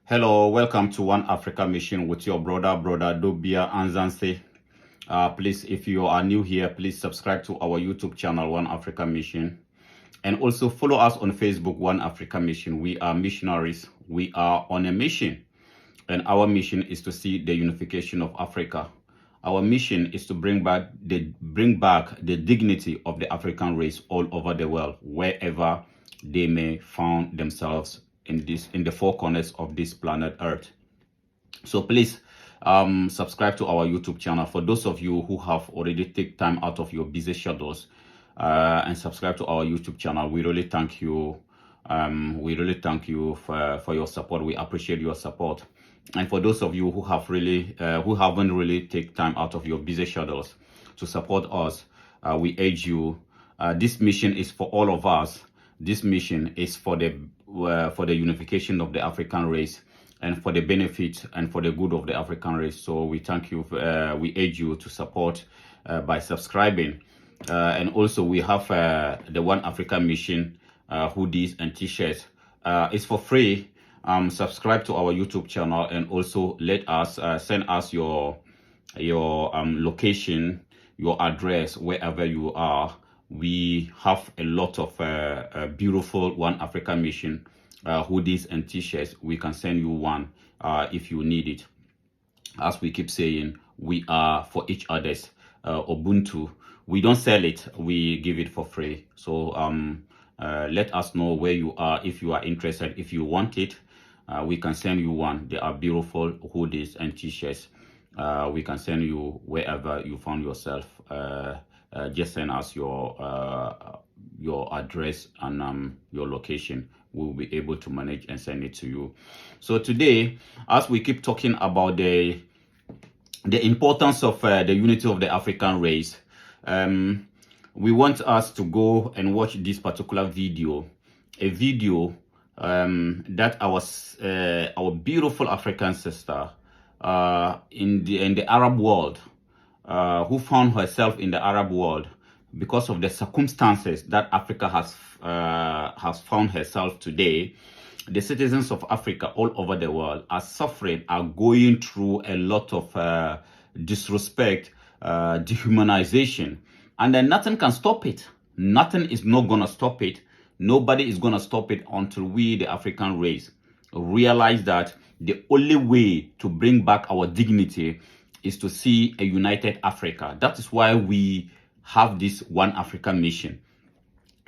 Hello, welcome to One Africa Mission with your brother Dobia Anzanse. Please, if you are new here, please subscribe to our YouTube channel, One Africa Mission. And also follow us on Facebook, One Africa Mission. We are missionaries. We are on a mission. And our mission is to see the unification of Africa. Our mission is to bring back the dignity of the African race all over the world, wherever they may find themselves in the four corners of this planet Earth. So please subscribe to our YouTube channel. For those of you who have already taken time out of your busy schedules and subscribe to our YouTube channel, we really thank you. We really thank you for your support. We appreciate your support. And for those of you who haven't really taken time out of your busy schedules to support us, we urge you. This mission is for all of us. This mission is for the unification of the African race and for the benefit and for the good of the African race. So we thank you. We urge you to support by subscribing. And also we have the One Africa Mission hoodies and t-shirts. It's for free. Subscribe to our YouTube channel and also let us send us your location, your address, wherever you are. We have a lot of beautiful One Africa Mission hoodies and t-shirts. We can send you one if you need it. As we keep saying, we are for each other's Ubuntu. We don't sell it, we give it for free. So let us know where you are. If you are interested, if you want it, we can send you one. They are beautiful hoodies and t-shirts. We can send you wherever you found yourself. Just send us your address and your location. We'll be able to manage and send it to you. So today, as we keep talking about the importance of the unity of the African race, we want us to go and watch this particular video, a video that our beautiful African sister in the Arab world, who found herself in the Arab world because of the circumstances that Africa has found herself today. The citizens of Africa all over the world are suffering, are going through a lot of disrespect, dehumanization, and then nothing can stop it. Nothing is not gonna stop it. Nobody is gonna stop it until we, the African race, realize that the only way to bring back our dignity is to see a united Africa. That is why we have this One Africa Mission.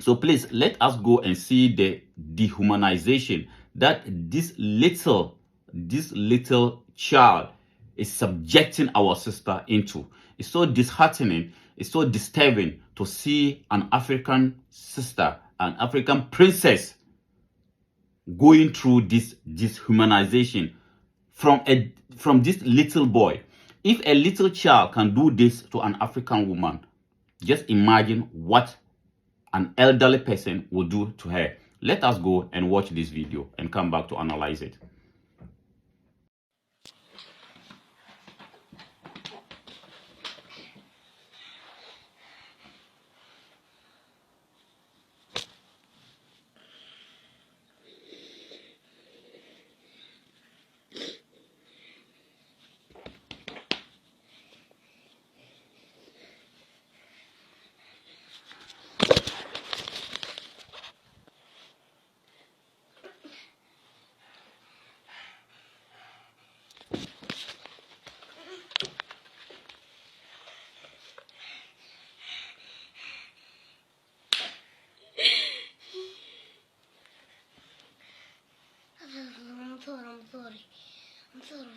So please let us go and see the dehumanization that this little child is subjecting our sister into. It's so disheartening, it's so disturbing to see an African sister, an African princess going through this dehumanization from this little boy. If a little child can do this to an African woman, just imagine what an elderly person will do to her. Let us go and watch this video and come back to analyze it. I'm sorry.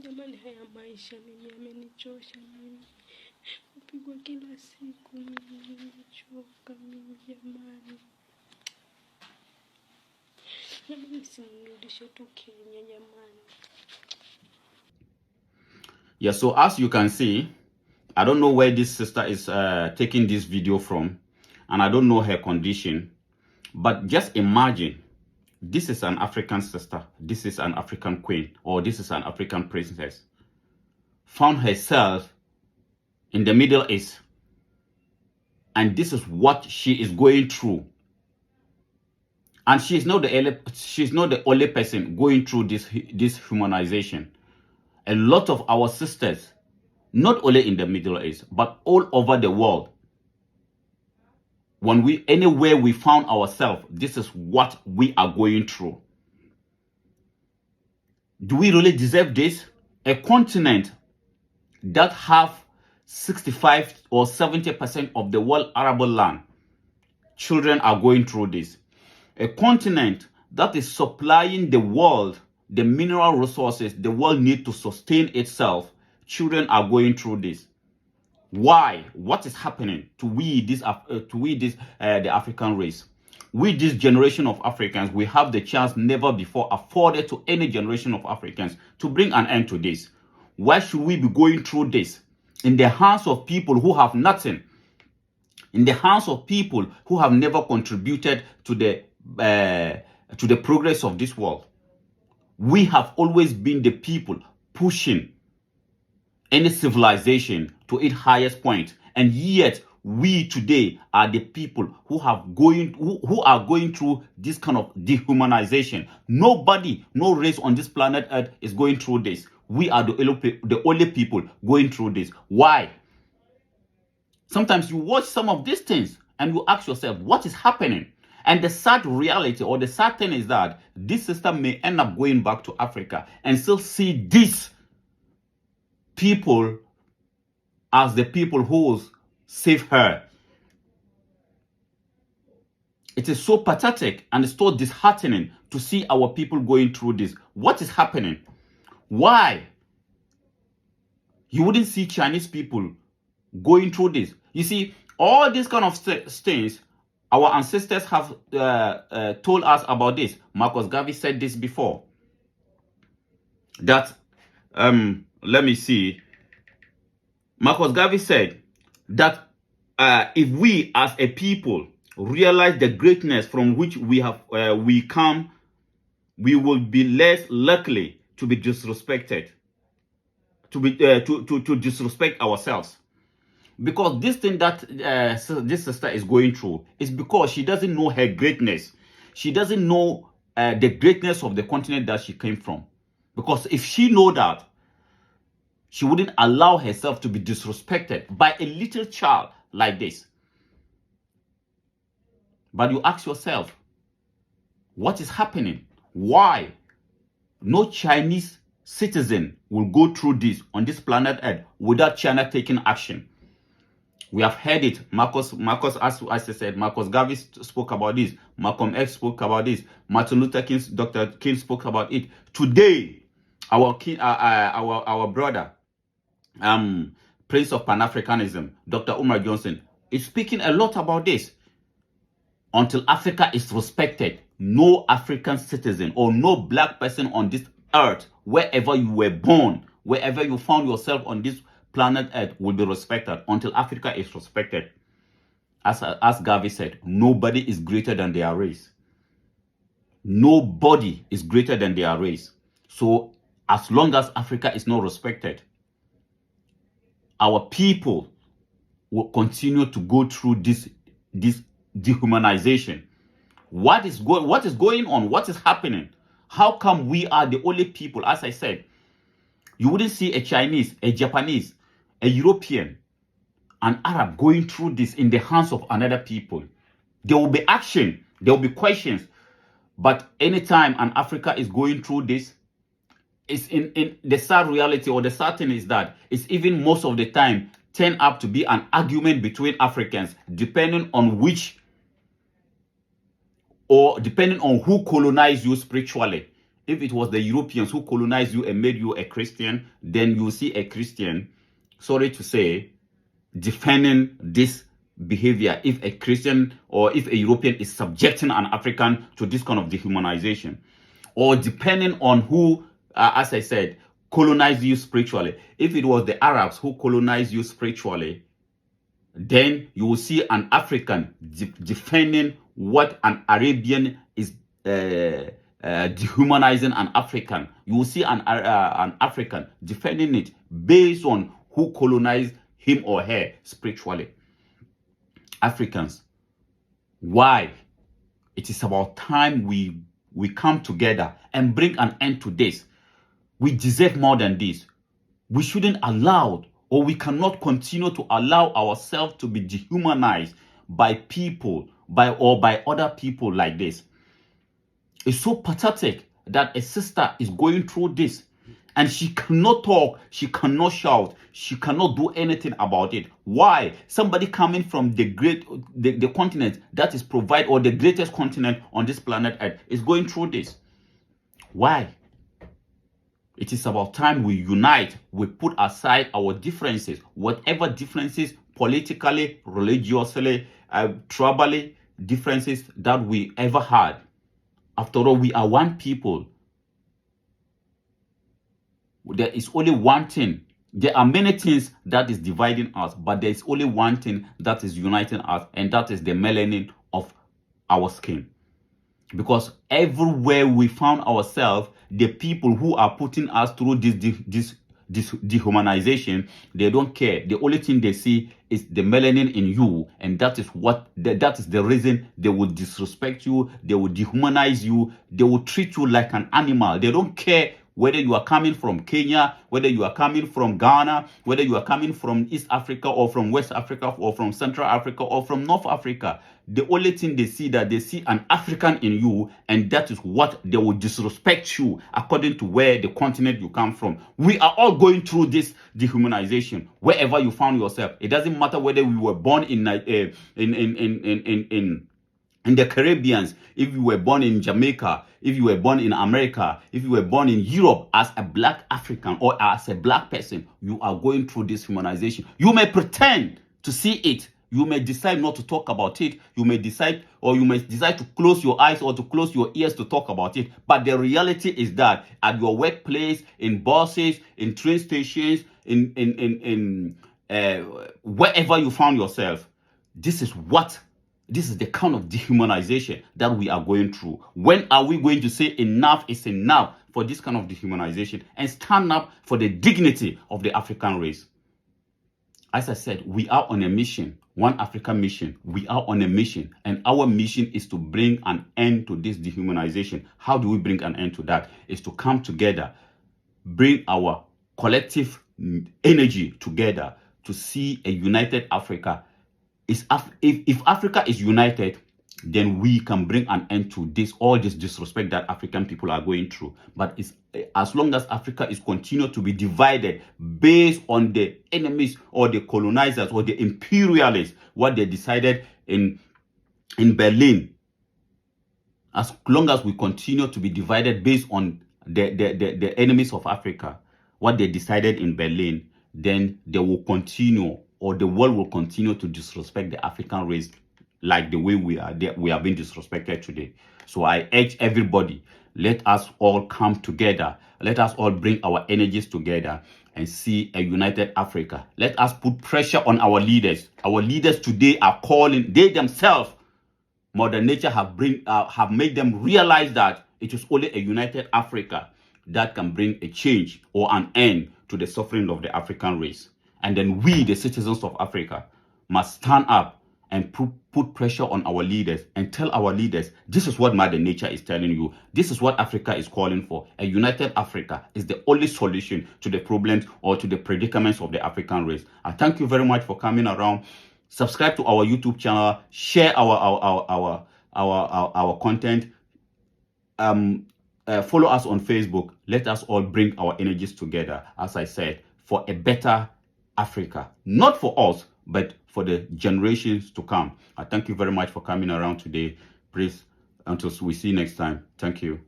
Jamani, haya maisha mimi amenichosha mimi. Kupigwa kila siku mimi nimechoka mimi jamani. Mimi simrudishe tu Kenya jamani. Yeah, so as you can see, I don't know where this sister is taking this video from, and I don't know her condition, but just imagine, this is an African sister, this is an African queen, or this is an African princess, found herself in the Middle East, And this is what she is going through. And she's not the only person going through this humanization. A lot of our sisters, not only in the Middle East, but all over the world, anywhere we found ourselves, this is what we are going through. Do we really deserve this? A continent that have 65 or 70% of the world arable land, children are going through this. A continent that is supplying the world the mineral resources the world needs to sustain itself, children are going through this. Why? What is happening to the African race? We, this generation of Africans, we have the chance never before afforded to any generation of Africans to bring an end to this. Why should we be going through this in the hands of people who have nothing? In the hands of people who have never contributed to the progress of this world. We have always been the people pushing any civilization to its highest point, and yet we today are the people who are going through this kind of dehumanization. Nobody, no race on this planet Earth is going through this. We are the only people going through this. Why? Sometimes you watch some of these things and you ask yourself, what is happening? And the sad reality or the sad thing is that this sister may end up going back to Africa and still see these people as the people who save her. It is so pathetic and so disheartening to see our people going through this. What is happening? Why? You wouldn't see Chinese people going through this. You see, all these kind of things, our ancestors have told us about this. Marcus Garvey said this before. That, let me see. Marcus Garvey said that if we as a people realize the greatness from which we come, we will be less likely to be disrespected, to disrespect ourselves. Because this thing that this sister is going through is because she doesn't know her greatness. She doesn't know the greatness of the continent that she came from. Because if she know that, she wouldn't allow herself to be disrespected by a little child like this. But you ask yourself, what is happening? Why? No Chinese citizen will go through this on this planet Earth without China taking action. We have heard it. Marcus, as I said, Marcus Garvey spoke about this. Malcolm X spoke about this. Martin Luther King, Dr. King spoke about it. Today, our brother, Prince of Pan-Africanism, Dr. Umar Johnson, is speaking a lot about this. Until Africa is respected, no African citizen or no black person on this earth, wherever you were born, wherever you found yourself on this planet Earth, will be respected. Until Africa is respected. As Garvey said, nobody is greater than their race. Nobody is greater than their race. So as long as Africa is not respected, our people will continue to go through this dehumanization. What is going on? What is happening? How come we are the only people? As I said, you wouldn't see a Chinese, a Japanese, a European, an Arab going through this in the hands of another people. There will be action, there will be questions. But anytime an Africa is going through this, it's in the sad reality, or the sad thing is that it's even most of the time turn up to be an argument between Africans, depending on who colonized you spiritually. If it was the Europeans who colonized you and made you a Christian, then you see a Christian, sorry to say, defending this behavior. If a Christian or if a European is subjecting an African to this kind of dehumanization, or depending on who, as I said, colonized you spiritually. If it was the Arabs who colonized you spiritually, then you will see an African defending what an Arabian is dehumanizing an African. You will see an African defending it based on who colonized him or her spiritually. Africans. Why? It is about time we come together and bring an end to this. We deserve more than this. We shouldn't allow, or we cannot continue to allow ourselves to be dehumanized by people, by other people like this. It's so pathetic that a sister is going through this and she cannot talk, she cannot shout, she cannot do anything about it. Why? Somebody coming from the continent that is or the greatest continent on this planet Earth is going through this. Why? It is about time we unite, we put aside our differences, whatever differences, politically, religiously, tribally, differences that we ever had. After all, we are one people. There is only one thing. There are many things that is dividing us, but there is only one thing that is uniting us, and that is the melanin of our skin. Because everywhere we found ourselves, the people who are putting us through this dehumanization, they don't care. The only thing they see is the melanin in you, and that is the reason they will disrespect you, they will dehumanize you, they will treat you like an animal. They don't care whether you are coming from Kenya, whether you are coming from Ghana, whether you are coming from East Africa or from West Africa or from Central Africa or from North Africa. The only thing they see that they see an African in you, and that is what they will disrespect you according to where the continent you come from. We are all going through this dehumanization wherever you found yourself. It doesn't matter whether we were born in the Caribbeans, if you were born in Jamaica, if you were born in America, if you were born in Europe as a black African or as a black person, you are going through this humanization. You may pretend to see it. You may decide not to talk about it. You may decide to close your eyes or to close your ears to talk about it. But the reality is that at your workplace, in buses, in train stations, in wherever you found yourself, this is the kind of dehumanization that we are going through. When are we going to say enough is enough for this kind of dehumanization and stand up for the dignity of the African race? As I said, we are on a mission, One African mission. We are on a mission, and our mission is to bring an end to this dehumanization. How do we bring an end to that? Is to come together, bring our collective energy together to see a united Africa. If Africa is united, then we can bring an end to all this disrespect that African people are going through. But as long as Africa is continued to be divided based on the enemies or the colonizers or the imperialists, what they decided in Berlin, as long as we continue to be divided based on the enemies of Africa, what they decided in Berlin, then they will continue, or the world will continue to disrespect the African race like the way we are being disrespected today. So I urge everybody, let us all come together. Let us all bring our energies together and see a united Africa. Let us put pressure on our leaders. Our leaders today are calling, they themselves, Mother Nature have made them realize that it is only a united Africa that can bring a change or an end to the suffering of the African race. And then we, the citizens of Africa, must stand up and put pressure on our leaders and tell our leaders, this is what Mother Nature is telling you. This is what Africa is calling for. A united Africa is the only solution to the problems or to the predicaments of the African race. I thank you very much for coming around. Subscribe to our YouTube channel. Share our content. Follow us on Facebook. Let us all bring our energies together, as I said, for a better Africa. Not for us, but for the generations to come. I thank you very much for coming around today. Please, until we see you next time. Thank you.